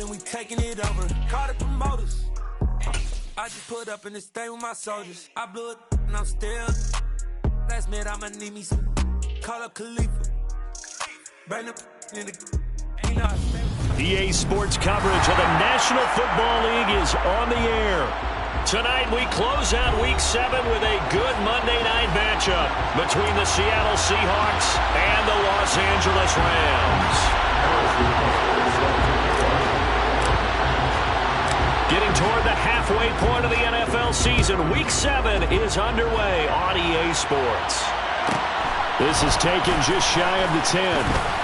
and we taking it over. Call the promoters. I just put up in this thing with my soldiers. I blew it and I'm still. Last minute I'ma need me some. Call up Khalifa. Bring the in the. EA Sports coverage of the National Football League is on the air. Tonight we close out Week 7 with a good Monday night matchup between the Seattle Seahawks and the Los Angeles Rams. Getting toward the halfway point of the NFL season, Week 7 is underway on EA Sports. This is taken just shy of the 10.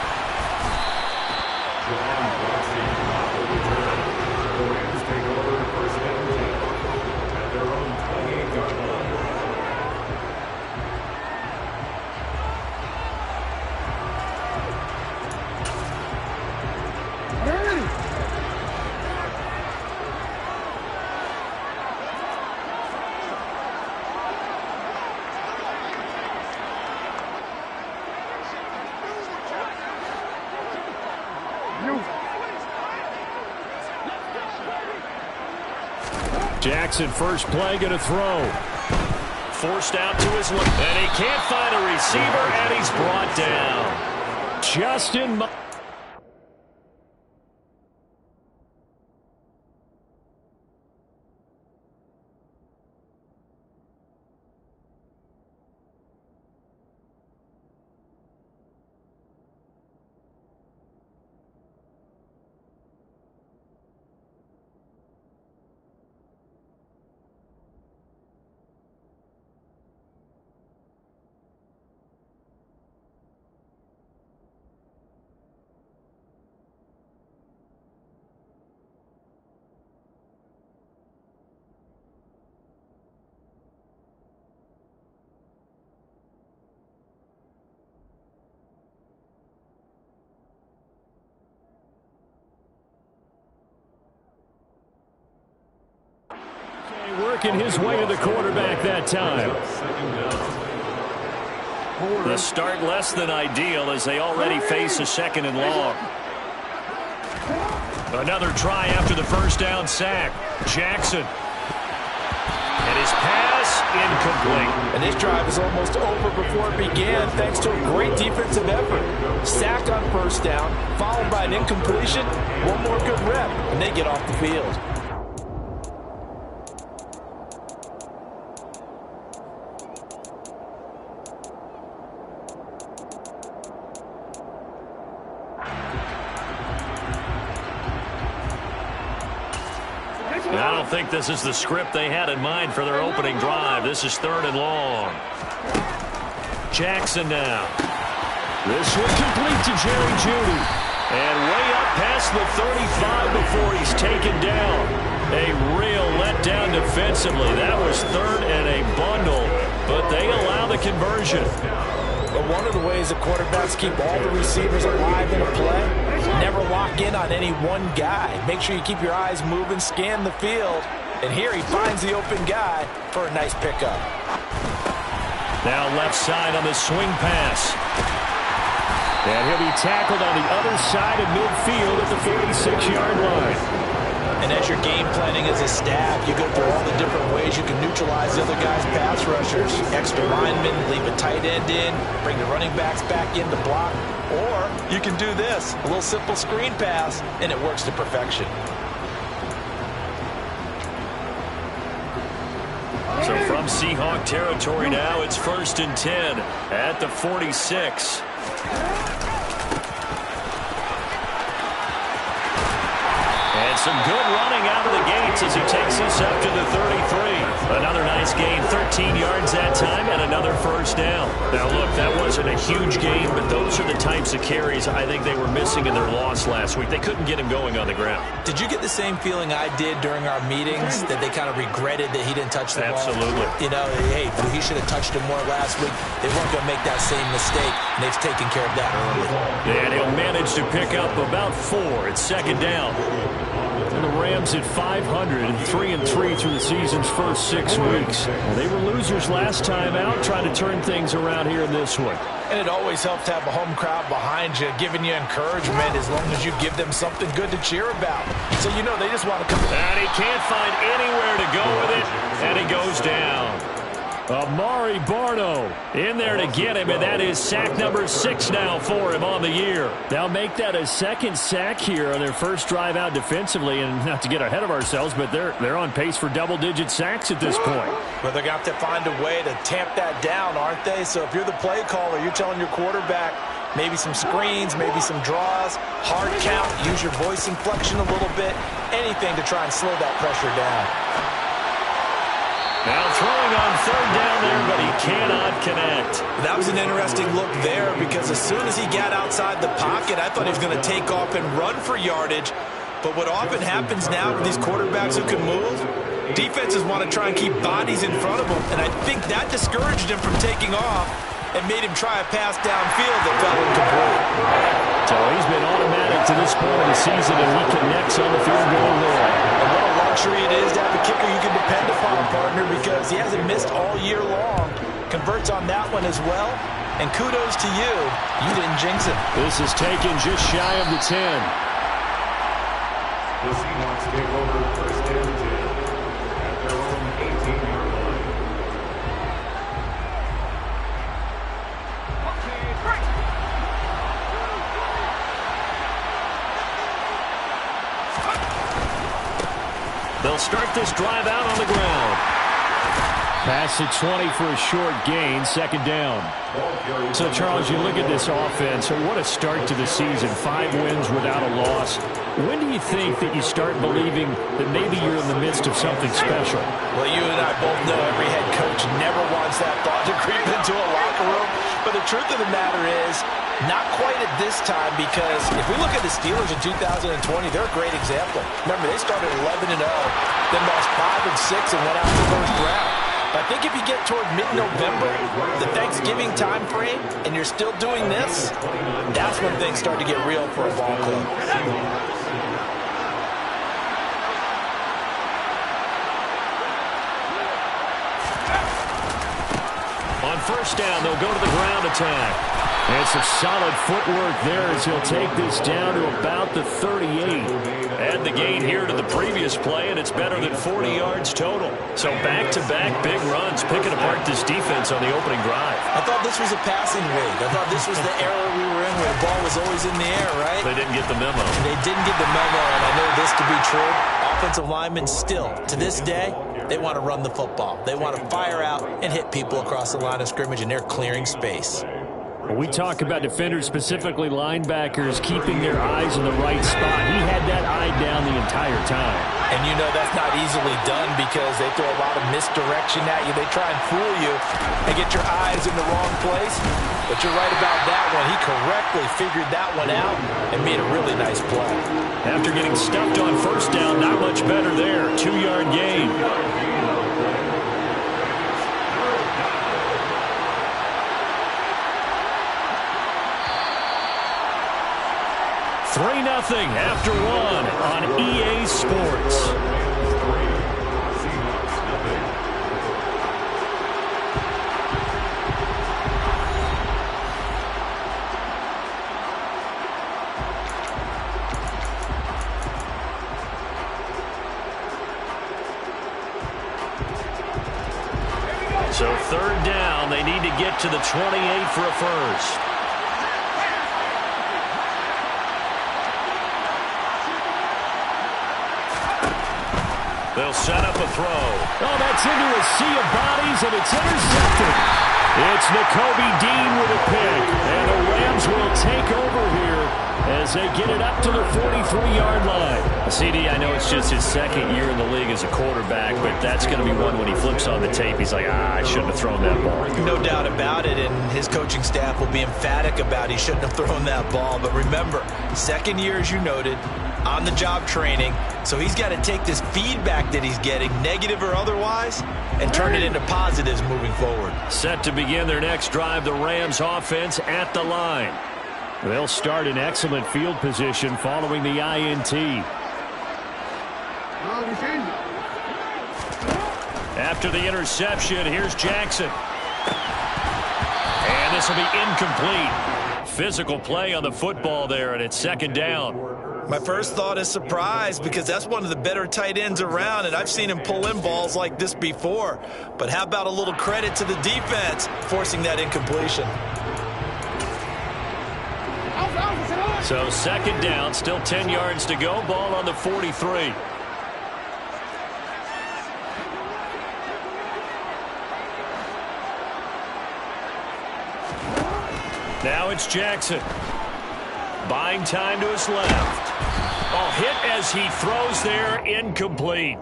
Jackson, first play, going to throw. Forced out to his left, and he can't find a receiver, and he's brought down. Justin. Working his way to the quarterback that time. The start less than ideal as they already face a 2nd and long. Another try after the first down sack. Jackson. And his pass incomplete. And this drive is almost over before it began thanks to a great defensive effort. Sack on first down, followed by an incompletion. One more good rep, and they get off the field. I don't think this is the script they had in mind for their opening drive. This is 3rd and long. Jackson now. This one complete to Jerry Jeudy. And way up past the 35 before he's taken down. A real letdown defensively. That was 3rd and a bundle, but they allow the conversion. But one of the ways that quarterbacks keep all the receivers alive in a play, never lock in on any one guy. Make sure you keep your eyes moving, scan the field. And here he finds the open guy for a nice pickup. Now left side on the swing pass. And he'll be tackled on the other side of midfield at the 46-yard line. And as you're game planning as a staff, you go through all the different ways you can neutralize the other guy's pass rushers. Extra linemen, leave a tight end in, bring the running backs back in to block. Or you can do this, a little simple screen pass, and it works to perfection. So from Seahawk territory now, it's 1st and 10 at the 46. And some good running out of the gates as he takes this up to the 33. Another nice gain, 13 yards that time, and another first down. Now, look, that wasn't a huge gain, but those are the types of carries I think they were missing in their loss last week. They couldn't get him going on the ground. Did you get the same feeling I did during our meetings, that they kind of regretted that he didn't touch the ball? Absolutely. You know, hey, he should have touched him more last week. They weren't going to make that same mistake, and they've taken care of that early. And he'll manage to pick up about 4. It's 2nd down. And the Rams at 500, 3-3 through the season's first 6 weeks. Well, they were losers last time out, trying to turn things around here in this one. And it always helps to have a home crowd behind you, giving you encouragement as long as you give them something good to cheer about. So you know they just want to come. And he can't find anywhere to go with it, and it goes down. Amari Barno in there to get him, and that is sack number 6 now for him on the year. They'll make that a second sack here on their first drive out defensively, and not to get ahead of ourselves, but they're on pace for double-digit sacks at this point. But they're going to have to find a way to tamp that down, aren't they? So if you're the play caller, you're telling your quarterback maybe some screens, maybe some draws, hard count, use your voice inflection a little bit, anything to try and slow that pressure down. Now throwing on third down there, but he cannot connect. That was an interesting look there because as soon as he got outside the pocket, I thought he was going to take off and run for yardage. But what often happens now with these quarterbacks who can move, defenses want to try and keep bodies in front of them, and I think that discouraged him from taking off and made him try a pass downfield that fell incomplete. So he's been automatic to this point of the season, and he connects on the field goal there. And what a luxury it is to have a kicker you can depend upon, partner, because he hasn't missed all year long. Converts on that one as well. And kudos to you. You didn't jinx it. This is taken just shy of the 10. The Seahawks take over first and 10 at their own 18-yard line. They'll start this drive out on the ground. Pass at 20 for a short gain, second down. So, Charles, you look at this offense, what a start to the season. 5 wins without a loss. When do you think that you start believing that maybe you're in the midst of something special? Well, you and I both know every head coach never wants that thought to creep into a locker room. But the truth of the matter is, not quite at this time, because if we look at the Steelers in 2020, they're a great example. Remember, they started 11-0, then lost 5 and 6 and went out the first round. I think if you get toward mid-November, the Thanksgiving time frame, and you're still doing this, that's when things start to get real for a ball club. On first down, they'll go to the ground attack. And some solid footwork there as he'll take this down to about the 38. Add the gain here to the previous play, and it's better than 40 yards total. So back-to-back big runs, picking apart this defense on the opening drive. I thought this was a passing league. I thought this was the era we were in where the ball was always in the air, right? They didn't get the memo. They didn't get the memo, and I know this to be true. Offensive linemen still, to this day, they want to run the football. They want to fire out and hit people across the line of scrimmage, and they're clearing space. We talk about defenders, specifically linebackers, keeping their eyes in the right spot. He had that eye down the entire time. And you know that's not easily done because they throw a lot of misdirection at you. They try and fool you and get your eyes in the wrong place. But you're right about that one. He correctly figured that one out and made a really nice play. After getting stuffed on first down, not much better there. 2-yard gain. 3-0 after 1 on EA Sports. So third down, they need to get to the 28 for a first. They'll set up a throw. Oh, that's into a sea of bodies, and it's intercepted. It's Nakobe Dean with a pick, and the Rams will take over here as they get it up to the 43-yard line. CD, I know it's just his second year in the league as a quarterback, but that's going to be one when he flips on the tape. He's like, I shouldn't have thrown that ball. No doubt about it, and his coaching staff will be emphatic about he shouldn't have thrown that ball. But remember, second year, as you noted, on-the-job training, so he's got to take this feedback that he's getting, negative or otherwise, and turn it into positives moving forward. Set to begin their next drive, the Rams offense at the line. They'll start in excellent field position following the INT. After the interception, here's Jackson. And this will be incomplete. Physical play on the football there, and it's second down. My first thought is surprise, because that's one of the better tight ends around, and I've seen him pull in balls like this before. But how about a little credit to the defense forcing that incompletion? So second down, still 10 yards to go. Ball on the 43. Now it's Jackson. Buying time to his left. Oh, hit as he throws there, incomplete.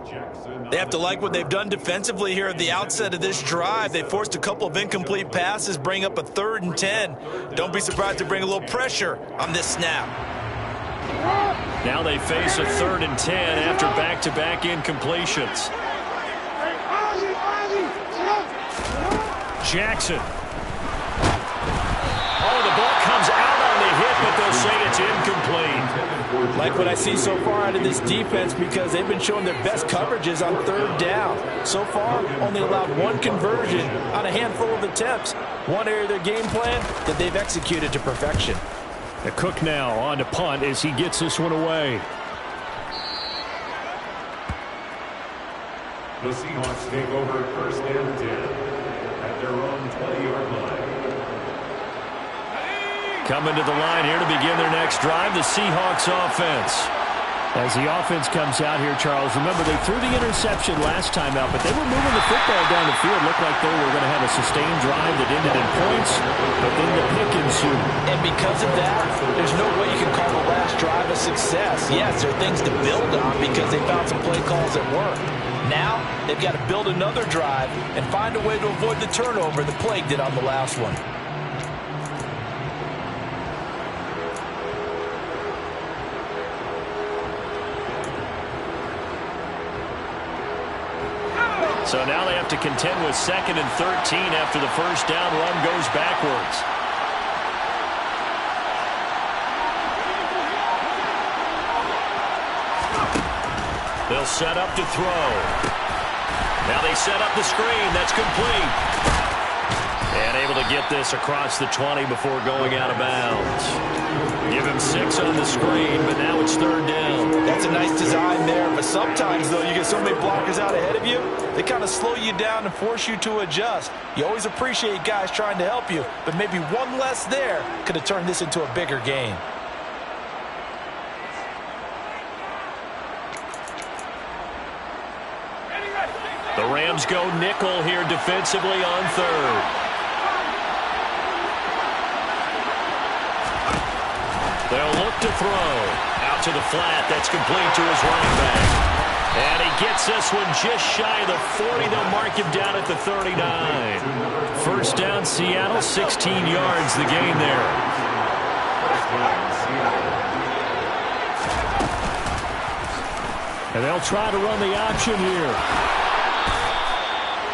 They have to like what they've done defensively here at the outset of this drive. They forced a couple of incomplete passes, bring up a 3rd and 10. Don't be surprised to bring a little pressure on this snap. Now they face a 3rd and 10 after back-to-back incompletions. Jackson. Oh, the ball comes out on the hit, but they'll say it's incomplete. Like what I see so far out of this defense, because they've been showing their best coverages on 3rd down. So far, only allowed 1 conversion on a handful of attempts. One area of their game plan that they've executed to perfection. The Cook now on to punt as he gets this one away. The Seahawks take over 1st and 10 at their own 20-yard line. Coming to the line here to begin their next drive, the Seahawks offense. As the offense comes out here, Charles, remember they threw the interception last time out, but they were moving the football down the field. Looked like they were going to have a sustained drive that ended in points, but then the pick ensued. And because of that, there's no way you can call the last drive a success. Yes, there are things to build on because they found some play calls that worked. Now, they've got to build another drive and find a way to avoid the turnover that plagued it on the last one. So now they have to contend with 2nd and 13 after the first down run goes backwards. They'll set up to throw. Now they set up the screen. That's complete. And able to get this across the 20 before going out of bounds. Give him 6 on the screen, but now it's 3rd down. That's a nice design there, but sometimes, though, you get so many blockers out ahead of you, they kind of slow you down and force you to adjust. You always appreciate guys trying to help you, but maybe one less there could have turned this into a bigger game. The Rams go nickel here defensively on 3rd. They'll look to throw. Out to the flat. That's complete to his running back. And he gets this one just shy of the 40. They'll mark him down at the 39. First down, Seattle. 16 yards the gain there. And they'll try to run the option here.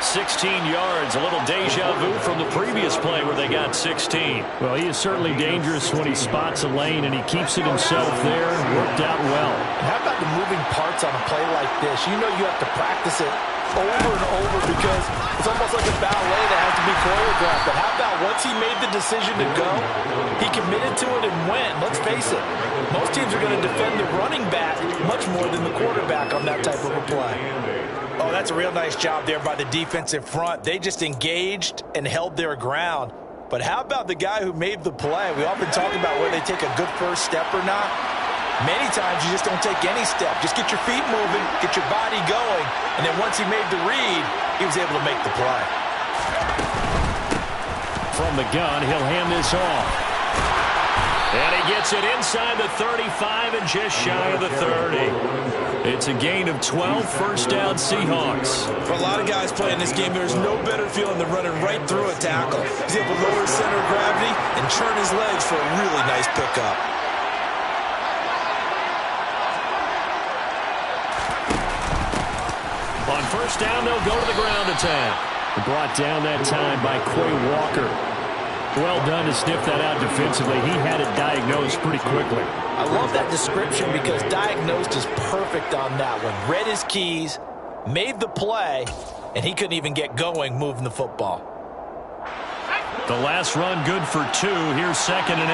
16 yards, a little deja vu from the previous play where they got 16. Well, he is certainly dangerous when he spots a lane, and he keeps it himself there. Worked out well. And how about the moving parts on a play like this? You know you have to practice it over and over because it's almost like a ballet that has to be choreographed. But how about once he made the decision to go, he committed to it and went. Let's face it, most teams are going to defend the running back much more than the quarterback on that type of a play. Oh, that's a real nice job there by the defensive front. They just engaged and held their ground. But how about the guy who made the play? We often talk about whether they take a good first step or not. Many times you just don't take any step. Just get your feet moving, get your body going, and then once he made the read, he was able to make the play. From the gun, he'll hand this off. And he gets it inside the 35 and just shy of the 30. It's a gain of 12, first down Seahawks. For a lot of guys playing this game, there's no better feeling than running right through a tackle. He's able to lower his center of gravity and churn his legs for a really nice pickup. On first down, they'll go to the ground attack. Brought down that time by Quay Walker. Well done to sniff that out defensively. He had it diagnosed pretty quickly. I love that description because diagnosed is perfect on that one. Read his keys, made the play, and he couldn't even get going moving the football. The last run good for 2. Here's 2nd and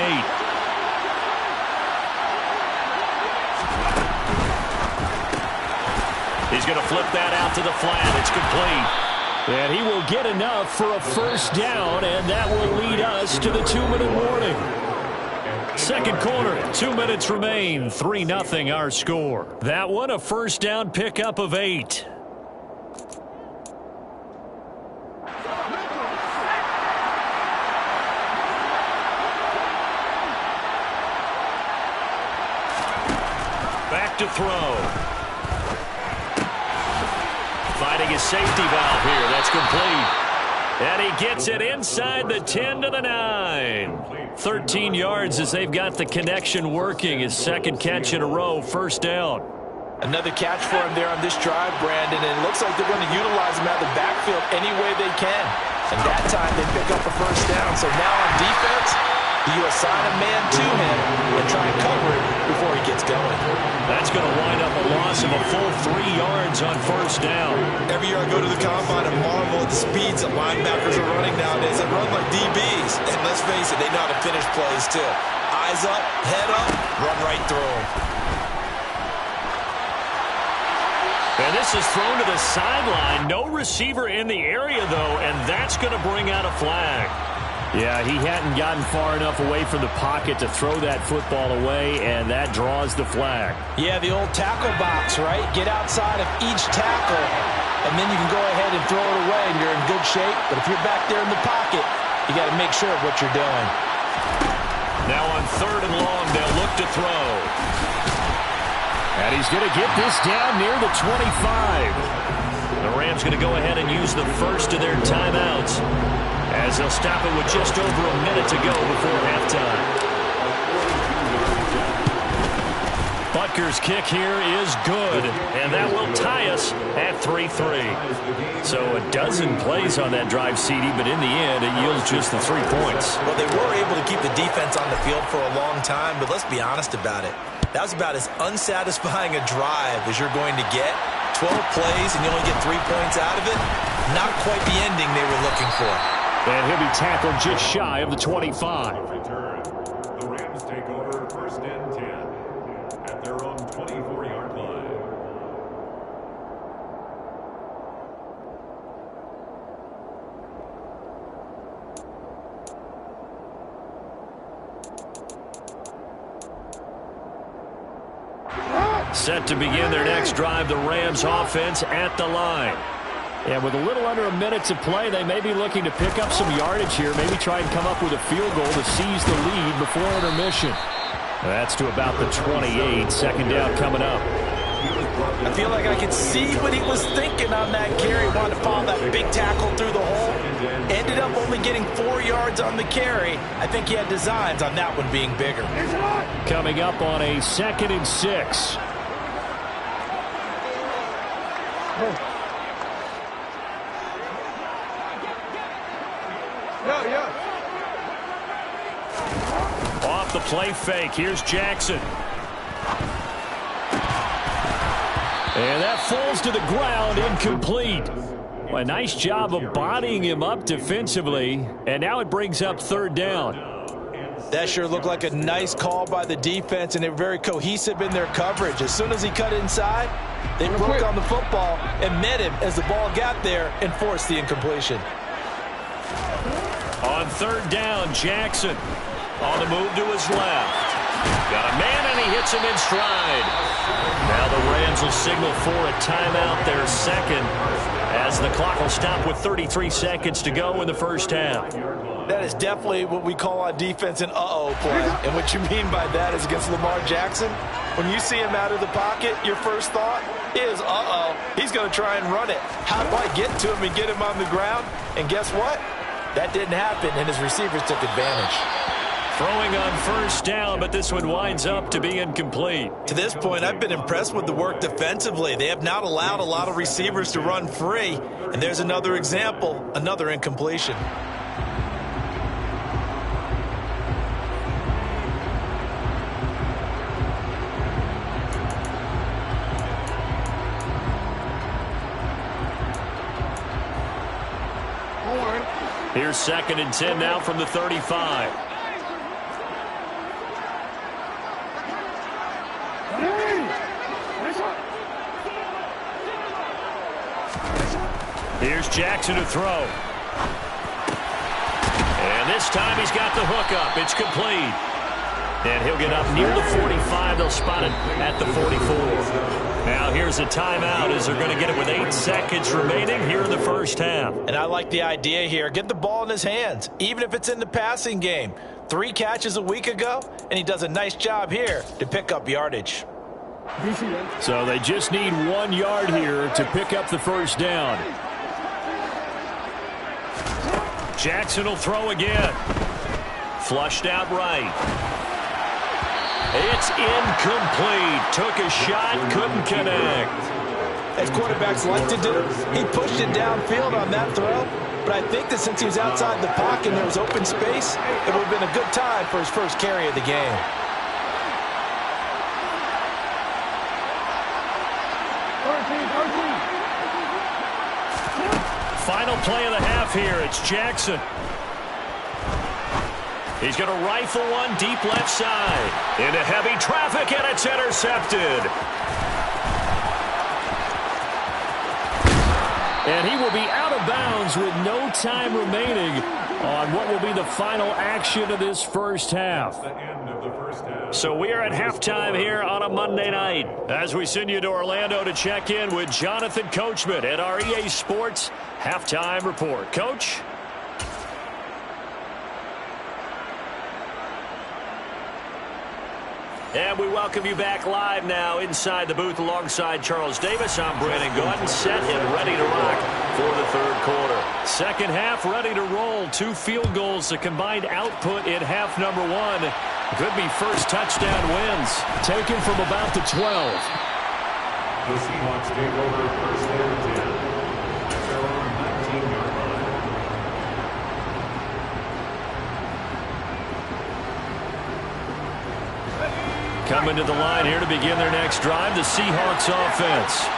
8. He's going to flip that out to the flat. It's complete. And he will get enough for a first down, and that will lead us to the 2-minute warning. Second quarter, 2 minutes remain. 3-0 our score. That one a first down pickup of 8. Back to throw. Fighting his safety valve here. That's complete. And he gets it inside the 10 to the 9. 13 yards as they've got the connection working. His second catch in a row, first down. Another catch for him there on this drive, Brandon, and it looks like they're going to utilize him out of the backfield any way they can. And that time they pick up a first down. So now on defense, you assign a man to him and try and cover it before he gets going. That's going to wind up a loss of a full 3 yards on first down. Every year I go to the combine and marvel at the speeds that linebackers are running nowadays. They run like DBs. And let's face it, they know how to finish plays too. Eyes up, head up, run right through them. And this is thrown to the sideline. No receiver in the area, though, and that's going to bring out a flag. Yeah, he hadn't gotten far enough away from the pocket to throw that football away, and that draws the flag. Yeah, the old tackle box, right? Get outside of each tackle, and then you can go ahead and throw it away, and you're in good shape. But if you're back there in the pocket, you got to make sure of what you're doing. Now on 3rd and long, they'll look to throw. And he's going to get this down near the 25. The Rams going to go ahead and use the first of their timeouts, as they'll stop it with just over a minute to go before halftime. Butker's kick here is good, and that will tie us at 3-3. So a dozen plays on that drive, CD, but in the end, it yields just the 3 points. Well, they were able to keep the defense on the field for a long time, but let's be honest about it. That was about as unsatisfying a drive as you're going to get. 12 plays, and you only get 3 points out of it. Not quite the ending they were looking for. And he'll be tackled just shy of the 25. Return. The Rams take over 1st and 10 at their own 24-yard line. Set to begin their next drive, the Rams offense at the line. And with a little under a minute to play, they may be looking to pick up some yardage here, maybe try and come up with a field goal to seize the lead before intermission. That's to about the 28. Second down coming up. I feel like I could see what he was thinking on that carry. Wanted to follow that big tackle through the hole. Ended up only getting 4 yards on the carry. I think he had designs on that one being bigger. Coming up on a 2nd and 6. Off the play fake, here's Jackson. And that falls to the ground, incomplete. A nice job of bodying him up defensively, and now it brings up 3rd down. That sure looked like a nice call by the defense, and they were very cohesive in their coverage. As soon as he cut inside, they broke on the football and met him as the ball got there and forced the incompletion. On 3rd down, Jackson on the move to his left. Got a man, and he hits him in stride. Now the Rams will signal for a timeout, their second, as the clock will stop with 33 seconds to go in the first half. That is definitely what we call on defense an uh-oh play. And what you mean by that is against Lamar Jackson, when you see him out of the pocket, your first thought is, uh-oh, he's going to try and run it. How do I get to him and get him on the ground? And guess what? That didn't happen, and his receivers took advantage. Throwing on 1st down, but this one winds up to be incomplete. To this point, I've been impressed with the work defensively. They have not allowed a lot of receivers to run free. And there's another example, another incompletion. Here's 2nd and 10 now from the 35. Here's Jackson to throw. And this time he's got the hook up. It's complete. And he'll get up near the 45. They'll spot it at the 44. Now here's a timeout as they're going to get it with 8 seconds remaining here in the first half. And I like the idea here. Get the ball in his hands, even if it's in the passing game. 3 catches a week ago, and he does a nice job here to pick up yardage. So they just need 1 yard here to pick up the first down. Jackson will throw again. Flushed out right. It's incomplete. Took a shot, couldn't connect. As quarterbacks like to do, he pushed it downfield on that throw. But I think that since he was outside the pocket and there was open space, it would have been a good time for his first carry of the game. Final play of the half here. It's Jackson. He's going to rifle one deep left side. Into heavy traffic, and it's intercepted. And he will be out of bounds with no time remaining on what will be the final action of this first half. So we are at halftime here on a Monday night as we send you to Orlando to check in with Jonathan Coachman at our EA Sports Halftime Report. Coach? And we welcome you back live now inside the booth alongside Charles Davis. I'm Brandon Gaudin, set and ready to rock for the third quarter. Second half ready to roll. 2 field goals, the combined output in half number 1. Could be first touchdown wins. Taken from about the 12. The Seahawks take over first and 10. Their own 19-yard line. Coming to the line here to begin their next drive, the Seahawks offense.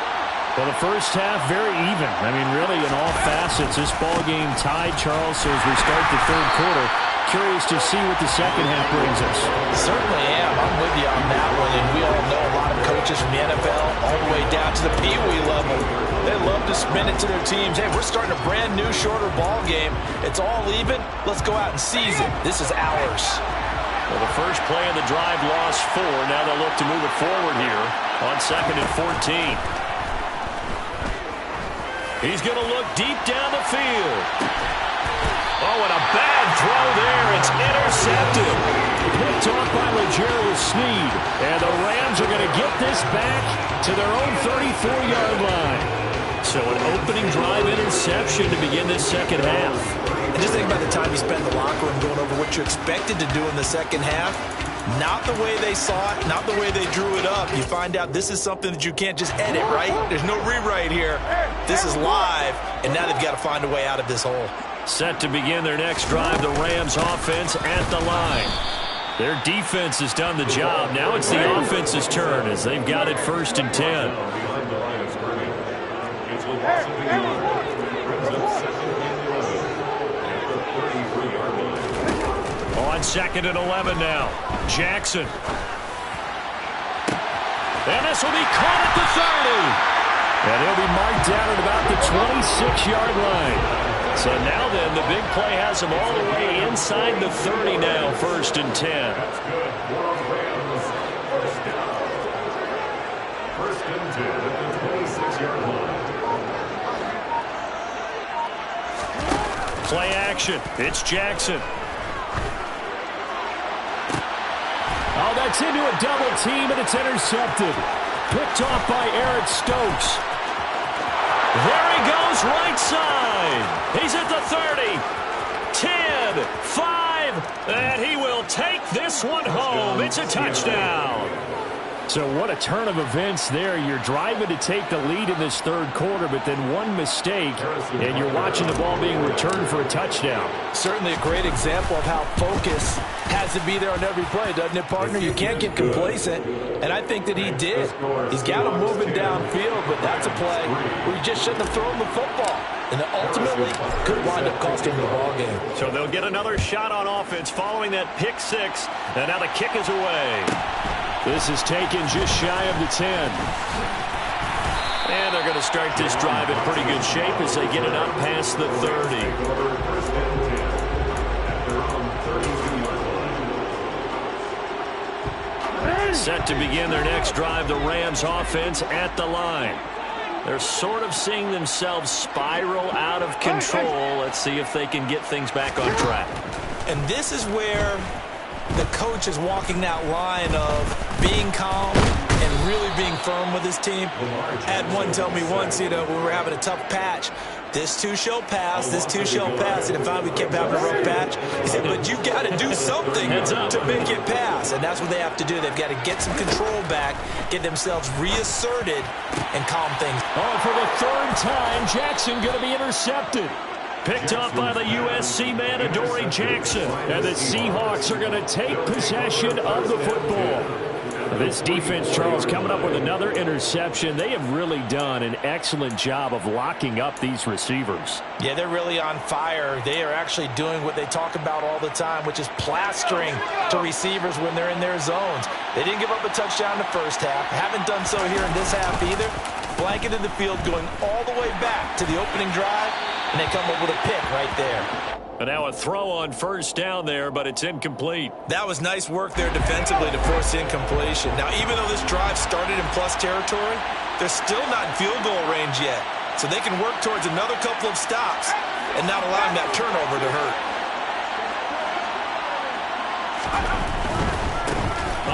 Well, the first half, very even. I mean, really, in all facets, this ball game tied, Charles. So as we start the third quarter, curious to see what the second half brings us. Certainly am. I'm with you on that one. And we all know a lot of coaches from the NFL all the way down to the Pee Wee level. They love to spin it to their teams. Hey, we're starting a brand new, shorter ball game. It's all even. Let's go out and seize it. This is ours. Well, the first play of the drive lost 4. Now they'll look to move it forward here on 2nd and 14. He's going to look deep down the field. Oh, and a bad throw there. It's intercepted. Picked off by L'Jarius Sneed. And the Rams are going to get this back to their own 34-yard line. So an opening drive interception to begin this second half. And just think about the time you spent in the locker room going over what you expected to do in the second half. Not the way they saw it, not the way they drew it up. You find out this is something that you can't just edit, right? There's no rewrite here. This is live, and now they've got to find a way out of this hole. Set to begin their next drive, the Rams offense at the line. Their defense has done the job. Now it's the offense's turn as they've got it 1st and 10. On 2nd and 11 now. Jackson. And this will be caught at the 30. And he'll be marked down at about the 26-yard line. So now then, the big play has him all the way inside the 30 now, 1st and 10. That's good. For Rams. First down. 1st and 10 at the 26-yard line. Play action. It's Jackson. Oh, that's into a double team, and it's intercepted. Picked off by Eric Stokes. There he goes, right side. He's at the 30, 10, 5, and he will take this one home. It's a touchdown. So what a turn of events there. You're driving to take the lead in this third quarter, but then one mistake, and you're watching the ball being returned for a touchdown. Certainly a great example of how focus has to be there on every play, doesn't it, partner? You can't get complacent, and I think that he did. He's got him moving downfield, but that's a play where you just shouldn't have thrown the football. And ultimately could wind up costing the ball game. So they'll get another shot on offense following that pick six. And now the kick is away. This is taken just shy of the 10. And they're going to start this drive in pretty good shape as they get it up past the 30. Set to begin their next drive, the Rams offense at the line. They're sort of seeing themselves spiral out of control. Let's see if they can get things back on track. And this is where the coach is walking that line of being calm and really being firm with his team. Had one tell me once, we were having a tough patch. This too shall pass, this too shall pass. And finally we kept having a rough patch. He said, but you got to do something to make it pass. And that's what they have to do. They've got to get some control back, get themselves reasserted, and calm things. Oh, for the third time, Jackson going to be intercepted. Picked up by the USC man, Adoree Jackson. And the Seahawks are going to take possession of the football. This defense, Charles, coming up with another interception. They have really done an excellent job of locking up these receivers. Yeah, they're really on fire. They are actually doing what they talk about all the time, which is plastering to receivers when they're in their zones. They didn't give up a touchdown in the first half. Haven't done so here in this half either. Blanketed the field going all the way back to the opening drive, and they come up with a pick right there. And now a throw on first down there, but it's incomplete. That was nice work there defensively to force incompletion. Now, even though this drive started in plus territory, they're still not in field goal range yet. So they can work towards another couple of stops and not allowing that turnover to hurt.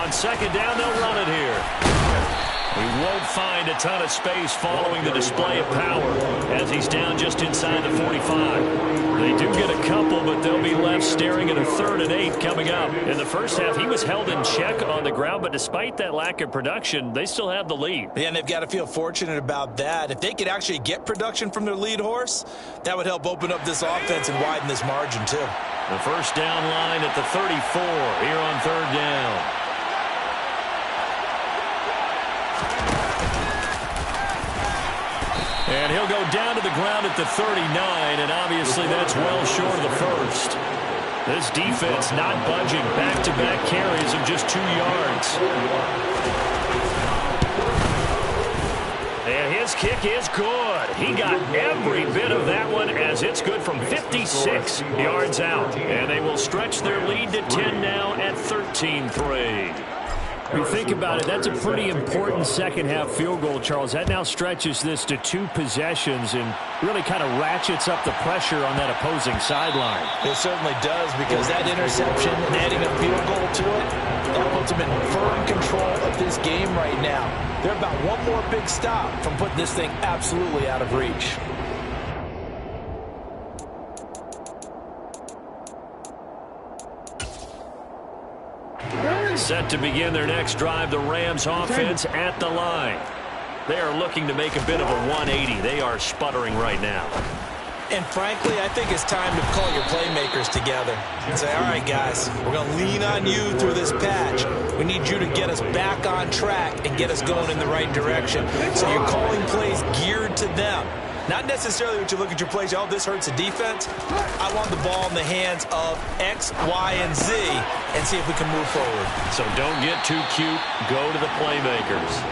On second down, they'll run it here. He won't find a ton of space following the display of power as he's down just inside the 45. They do get a couple, but they'll be left staring at a 3rd and 8 coming up. In the first half, he was held in check on the ground, but despite that lack of production, they still have the lead. Yeah, and they've got to feel fortunate about that. If they could actually get production from their lead horse, that would help open up this offense and widen this margin too. The first down line at the 34 here on 3rd down. And he'll go down to the ground at the 39, and obviously that's well short of the first. This defense not budging. Back-to-back carries of just 2 yards. And his kick is good. He got every bit of that one as it's good from 56 yards out. And they will stretch their lead to 10 now at 13-3. When you think about it, that's a pretty important second-half field goal, Charles. That now stretches this to 2 possessions and really kind of ratchets up the pressure on that opposing sideline. It certainly does, because that interception and adding a field goal to it, that puts them in firm control of this game right now. They're about one more big stop from putting this thing absolutely out of reach. Set to begin their next drive, the Rams offense at the line. They are looking to make a bit of a 180. They are sputtering right now. And frankly, I think it's time to call your playmakers together and say, all right, guys, we're going to lean on you through this patch. We need you to get us back on track and get us going in the right direction. So you're calling plays geared to them. Not necessarily what you look at your plays, oh, this hurts the defense. I want the ball in the hands of X, Y, and Z and see if we can move forward. So don't get too cute. Go to the playmakers.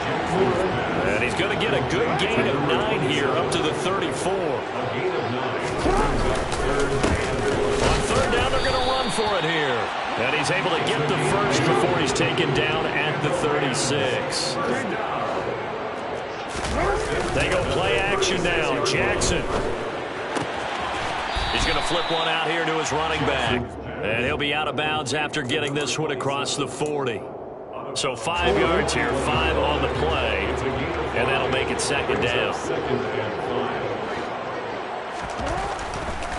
And he's going to get a good gain of 9 here up to the 34. On 3rd down, they're going to run for it here. And he's able to get the first before he's taken down at the 36. They go play action now. Jackson. He's going to flip one out here to his running back. And he'll be out of bounds after getting this one across the 40. So 5 yards here, 5 on the play. And that'll make it 2nd down.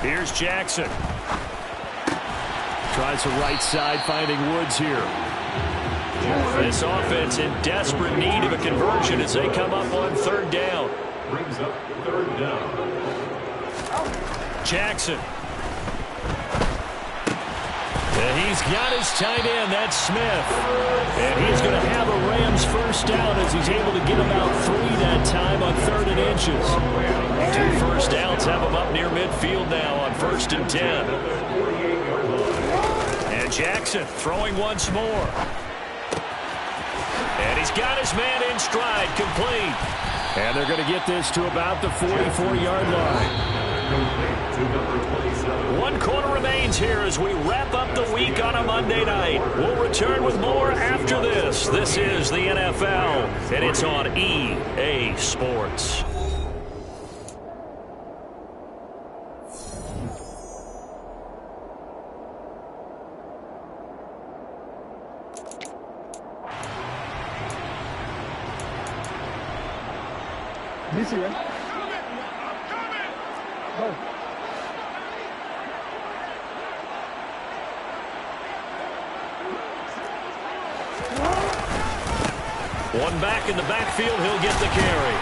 Here's Jackson. Tries the right side, finding Woods here. This offense in desperate need of a conversion as they come up on 3rd down. Brings up 3rd down. Jackson. And he's got his tight end, that's Smith. And he's going to have a Rams first down as he's able to get about 3 that time on inches. 2 first downs have him up near midfield now on 1st and 10. And Jackson throwing once more. And he's got his man in stride, complete. And they're going to get this to about the 44-yard line. 1 quarter remains here as we wrap up the week on a Monday night. We'll return with more after this. This is the NFL, and it's on EA Sports. DC, right? Go. One back in the backfield, he'll get the carry.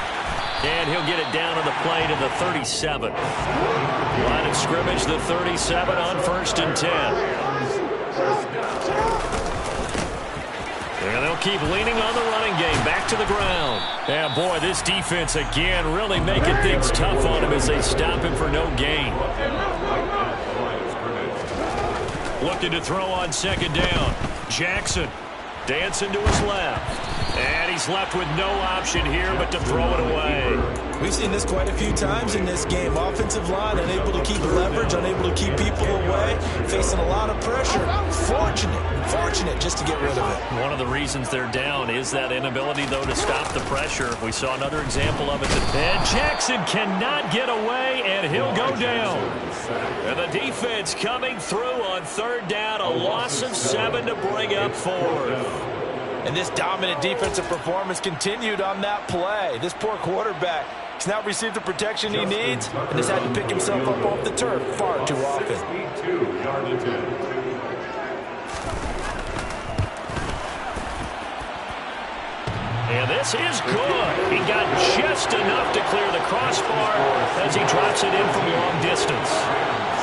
And he'll get it down on the play to the 37. Line of scrimmage, the 37 on 1st and 10. And they'll keep leaning on the running game. Back to the ground. And boy, this defense again really making things tough on him as they stop him for no gain. Looking to throw on 2nd down. Jackson dancing to his left. And he's left with no option here but to throw it away. We've seen this quite a few times in this game. Offensive line unable to keep leverage, unable to keep people away, facing a lot of pressure. Fortunate just to get rid of it. One of the reasons they're down is that inability, though, to stop the pressure. We saw another example of it. And Jackson cannot get away, and he'll go down. And the defense coming through on 3rd down, a loss of 7 to bring up 4th. And this dominant defensive performance continued on that play. This poor quarterback has not received the protection he needs and has had to pick himself up off the turf far too often. And this is good. He got just enough to clear the crossbar as he drops it in from long distance.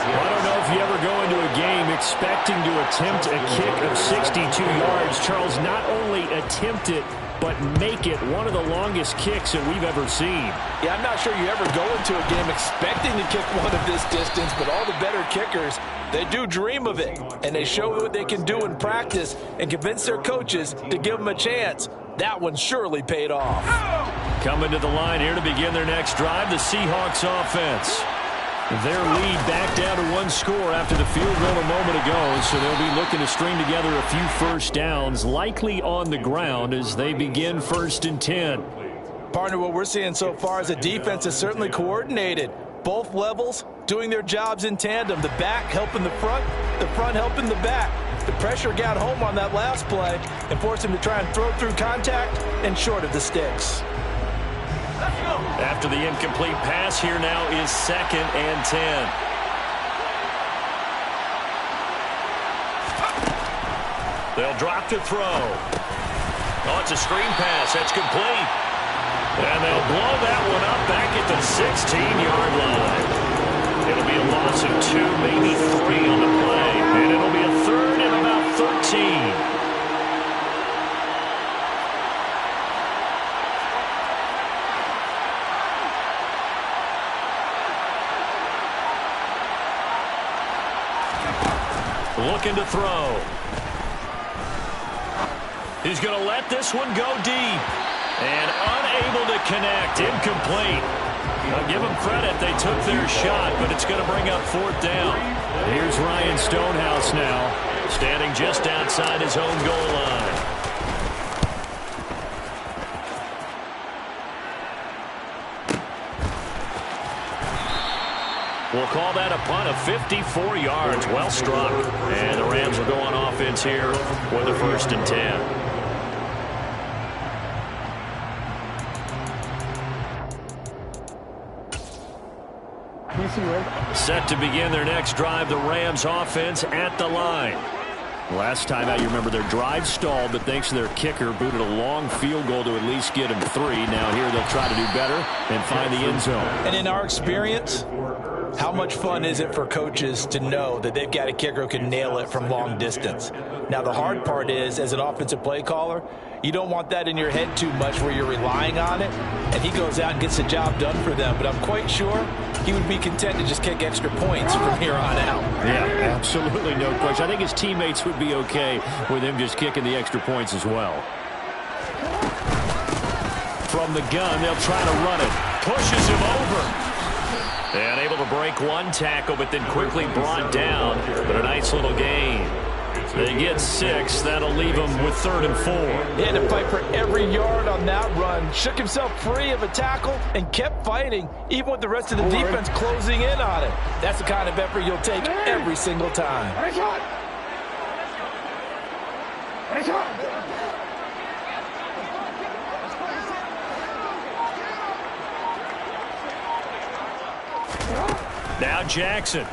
I don't know if you ever go into a game expecting to attempt a kick of 62 yards. Charles, not only attempt it, but make it one of the longest kicks that we've ever seen. Yeah, I'm not sure you ever go into a game expecting to kick one of this distance, but all the better kickers, they do dream of it, and they show what they can do in practice and convince their coaches to give them a chance. That one surely paid off. Coming to the line here to begin their next drive, the Seahawks offense. Their lead back down to 1 score after the field goal a moment ago, so they'll be looking to string together a few first downs, likely on the ground as they begin 1st and 10. Partner, what we're seeing so far is the defense is certainly coordinated. Both levels doing their jobs in tandem. The back helping the front helping the back. The pressure got home on that last play and forced him to try and throw through contact and short of the sticks. After the incomplete pass, here now is 2nd and 10. They'll drop to throw. Oh, it's a screen pass. That's complete. And they'll blow that one up back at the 16-yard line. It'll be a loss of 2, maybe 3 on the play. And it'll be a 3rd and about 13. Looking to throw. He's going to let this one go deep. And unable to connect. Incomplete. I'll give them credit. They took their shot, but it's going to bring up 4th down. Here's Ryan Stonehouse now, standing just outside his own goal line. We'll call that a punt of 54 yards. Well struck. And the Rams will go on offense here with a 1st and 10. Set to begin their next drive, the Rams offense at the line. Last time out, you remember their drive stalled, but thanks to their kicker, booted a long field goal to at least get him 3. Now here they'll try to do better and find the end zone. And in our experience, how much fun is it for coaches to know that they've got a kicker who can nail it from long distance? Now, the hard part is, as an offensive play caller, You don't want that in your head too much where you're relying on it, and he goes out and gets the job done for them. But I'm quite sure he would be content to just kick extra points from here on out. Yeah, absolutely no question. I think his teammates would be okay with him just kicking the extra points as well. From the gun, they'll try to run it. Pushes him over. And able to break one tackle, but then quickly brought down. But a nice little gain. They get 6. That'll leave them with 3rd and 4. He had to fight for every yard on that run. Shook himself free of a tackle and kept fighting, even with the rest of the defense closing in on it. That's the kind of effort you'll take every single time. Now Jackson.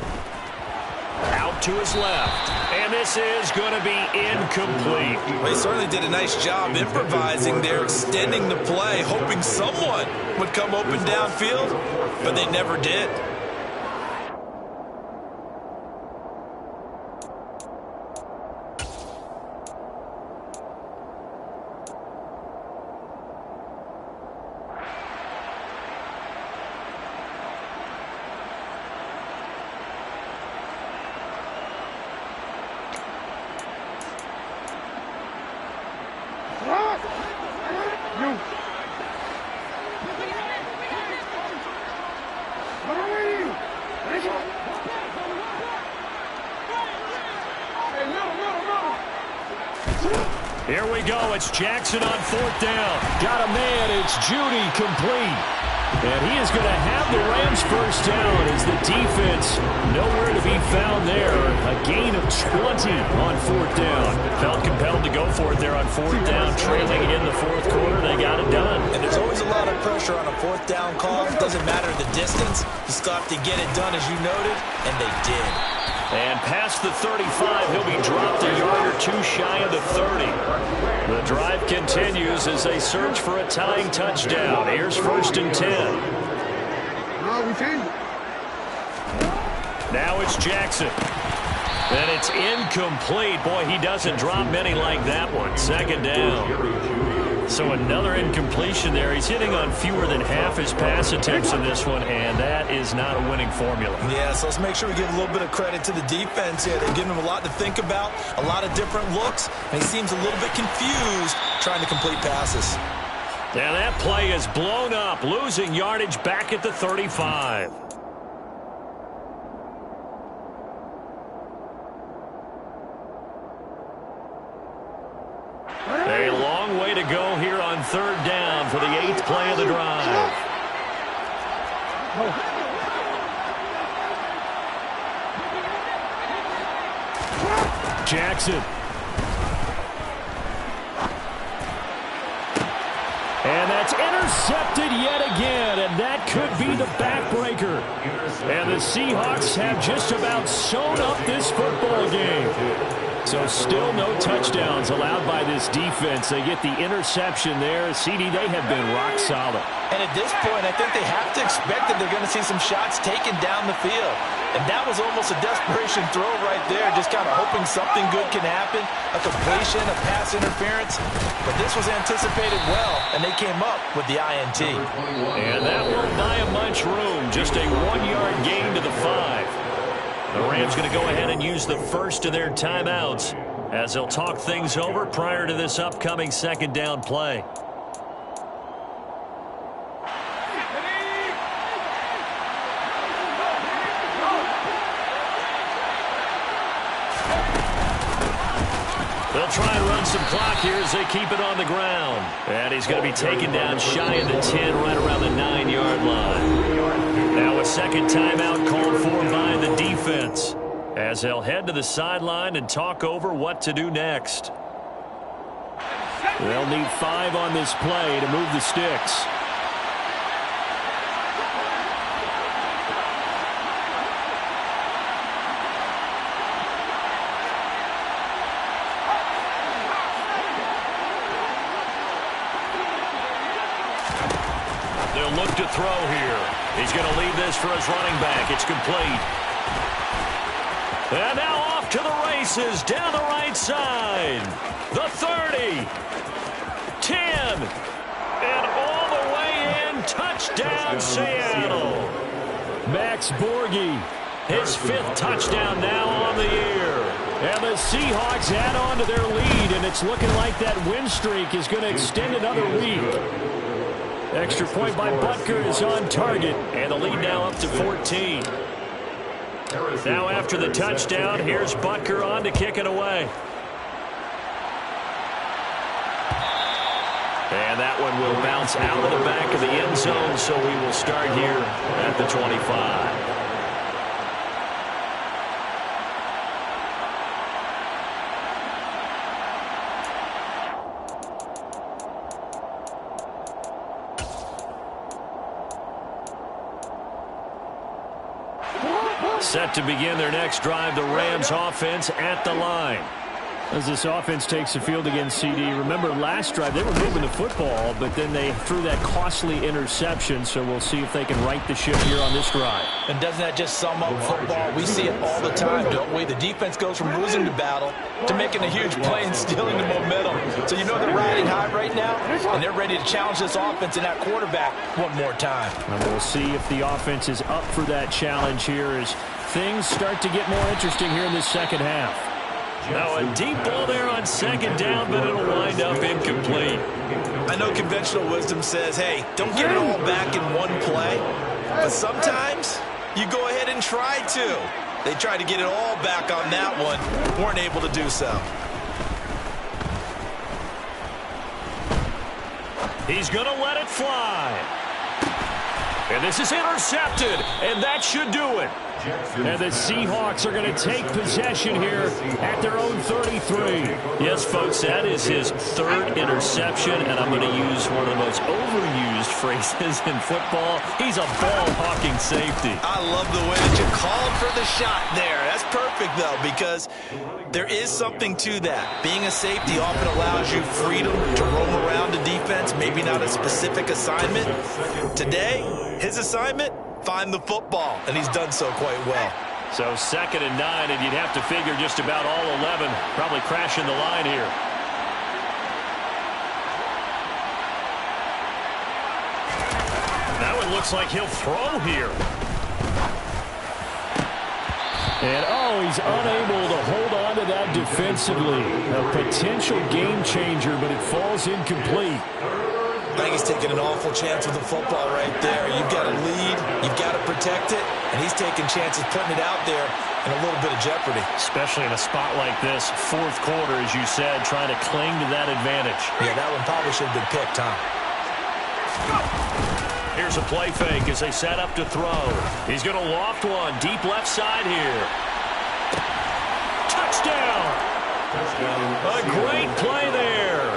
Out to his left. And this is going to be incomplete. Well, he certainly did a nice job improvising there, extending the play, hoping someone would come open downfield, but they never did. Here we go. It's Jackson on 4th down. Got a man. It's Judy complete. And he is going to have the Rams first down as the defense nowhere to be found there. A gain of 20 on 4th down. Felt compelled to go for it there on 4th down. Trailing in the 4th quarter. They got it done. And there's always a lot of pressure on a 4th down call. It doesn't matter the distance. You still have to get it done as you noted, and they did. And past the 35, he'll be dropped a yard or 2 shy of the 30. The drive continues as they search for a tying touchdown. Here's 1st and 10. Now it's Jackson. And it's incomplete. Boy, he doesn't drop many like that one. 2nd down. So another incompletion there. He's hitting on fewer than half his pass attempts in this one, and that is not a winning formula. Yeah, so let's make sure we give a little bit of credit to the defense here. They've given him a lot to think about, a lot of different looks, and he seems a little bit confused trying to complete passes. And that play is blown up, losing yardage back at the 35. A long way to go here on 3rd down for the 8th play of the drive. Jackson. And that's intercepted yet again, and that could be the backbreaker. And the Seahawks have just about sewn up this football game. So still no touchdowns allowed by this defense. They get the interception there. CD, they have been rock solid. And at this point, I think they have to expect that they're going to see some shots taken down the field. And that was almost a desperation throw right there, just kind of hoping something good can happen, a completion, a pass interference. But this was anticipated well, and they came up with the INT. And that won't buy them much room. Just a 1-yard gain to the 5. The Rams going to go ahead and use the first of their timeouts as they'll talk things over prior to this upcoming 2nd down play. They'll try and run some clock here as they keep it on the ground. And he's going to be taken down shy of the 10, right around the 9-yard line. Now a 2nd timeout called for by the defense as they'll head to the sideline and talk over what to do next. They'll need 5 on this play to move the sticks. They'll look to throw here. He's going to leave this for his running back. It's complete. And now off to the races down the right side. The 30. And all the way in, touchdown Seattle. Max Borghi, his 5th touchdown now on the year. And the Seahawks add on to their lead, and it's looking like that win streak is going to extend another week. Extra point by Butker is on target, and the lead now up to 14. Now after the touchdown, here's Butker on to kick it away. And that one will bounce out of the back of the end zone, so we will start here at the 25. Set to begin their next drive, the Rams offense at the line. As this offense takes the field against CD, remember last drive they were moving the football, but then they threw that costly interception, so we'll see if they can right the ship here on this drive. And doesn't that just sum up football? We see it all the time, don't we? The defense goes from losing the battle to making a huge play and stealing the momentum. So you know they're riding high right now, and they're ready to challenge this offense and that quarterback one more time. And we'll see if the offense is up for that challenge here as things start to get more interesting here in this second half. Now a deep ball there on second down, but it'll wind up incomplete. I know conventional wisdom says, hey, don't get it all back in one play. But sometimes you go ahead and try to. They tried to get it all back on that one. Weren't able to do so. He's going to let it fly. And this is intercepted, and that should do it. And the Seahawks are going to take possession here at their own 33. Yes, folks, that is his 3rd interception, and I'm going to use one of the most overused phrases in football. He's a ball-hawking safety. I love the way that you called for the shot there. That's perfect, though, because there is something to that. Being a safety often allows you freedom to roam around the defense, maybe not a specific assignment. Today, his assignment, find the football, and he's done so quite well. So 2nd and 9, and you'd have to figure just about all 11 probably crashing the line here. Now it looks like he'll throw here. And, oh, he's unable to hold on to that defensively. A potential game changer, but it falls incomplete. I think he's taking an awful chance with the football right there. You've got to lead, you've got to protect it, and he's taking chances putting it out there in a little bit of jeopardy. Especially in a spot like this, 4th quarter, as you said, trying to cling to that advantage. Yeah, that one probably should have been picked, huh? Here's a play fake as they set up to throw. He's going to loft one, deep left side here. Touchdown! A great play there.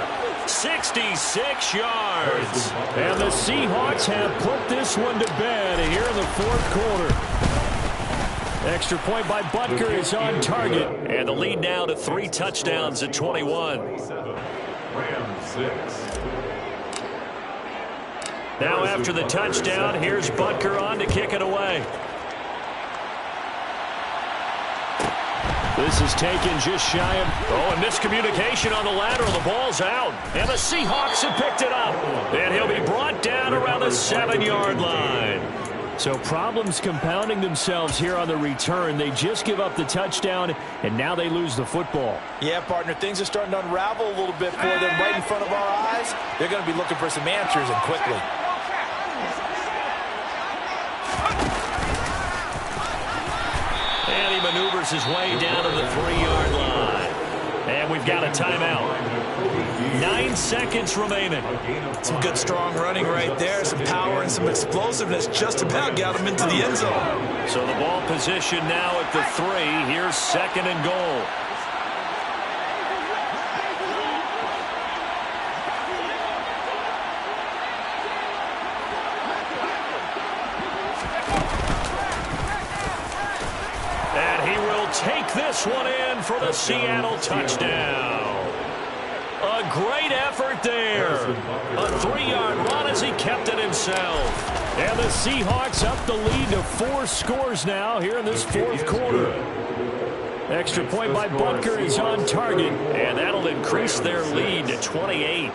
66 yards. And the Seahawks have put this one to bed here in the 4th quarter. Extra point by Butker is on target. And the lead now to 3 touchdowns at 21. Now after the touchdown, here's Butker on to kick it away. This is taken just shy of... Oh, a miscommunication on the lateral. The ball's out. And the Seahawks have picked it up. And he'll be brought down around the 7-yard line. So problems compounding themselves here on the return. They just give up the touchdown, and now they lose the football. Yeah, partner, things are starting to unravel a little bit for them right in front of our eyes. They're going to be looking for some answers, and quickly. And he maneuvers his way down to the 3-yard line. And we've got a timeout. 9 seconds remaining. Some good, strong running right there. Some power and some explosiveness just about got him into the end zone. So the ball position now at the 3. Here's 2nd and goal. Take this one in for the Seattle touchdown. A great effort there. A 3-yard run as he kept it himself. And the Seahawks up the lead to 4 scores now here in this 4th quarter. Extra point by Butker is on target, and that'll increase their lead to 28.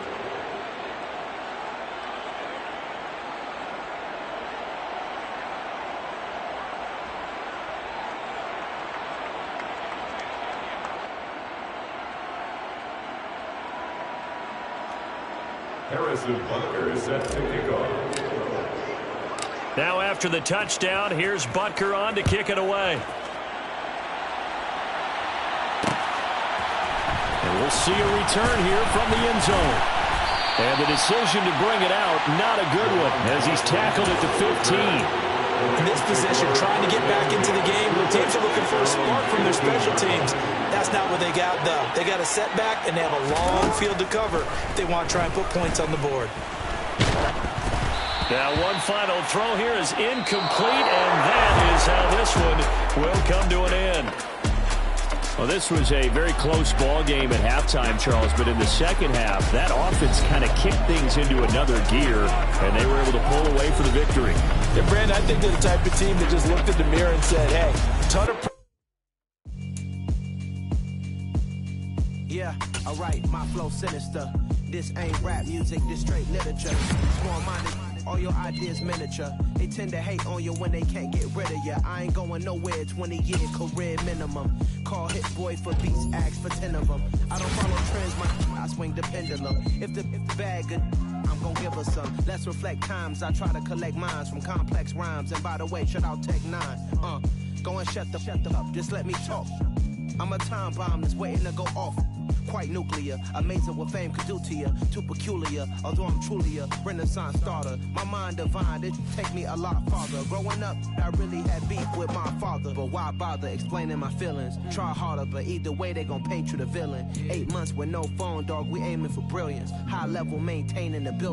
Harrison Butker is set to kick off. Now after the touchdown, here's Butker on to kick it away. And we'll see a return here from the end zone. And the decision to bring it out, not a good one, as he's tackled at the 15. In this position, trying to get back into the game, the teams are looking for a spark from their special teams. That's not what they got, though. They got a setback, and they have a long field to cover if they want to try and put points on the board. Now one final throw here is incomplete, and that is how this one will come to an end. Well, this was a very close ball game at halftime, Charles, but in the second half, that offense kind of kicked things into another gear, and they were able to pull away for the victory. Yeah, Brandon, I think they're the type of team that just looked at the mirror and said, hey, ton of... Yeah, alright, my flow sinister. This ain't rap music, this straight literature. Small-minded, all your ideas miniature. They tend to hate on you when they can't get rid of you. I ain't going nowhere, 20-year career minimum. Call Hit Boy for beats, ask for 10 of them. I don't follow trends, I swing the pendulum. If the bag good, I'm gonna give her some. Let's reflect times, I try to collect minds from complex rhymes. And by the way, shut out Tech 9. Go and shut the up, just let me talk. I'm a time bomb that's waiting to go off. Quite nuclear, amazing what fame could do to you. Too peculiar, although I'm truly a renaissance starter. My mind divine, it take me a lot farther. Growing up, I really had beef with my father. But why bother explaining my feelings? Try harder, but either way they gon' paint you the villain. 8 months with no phone, dog, we aiming for brilliance. High level, maintaining the building.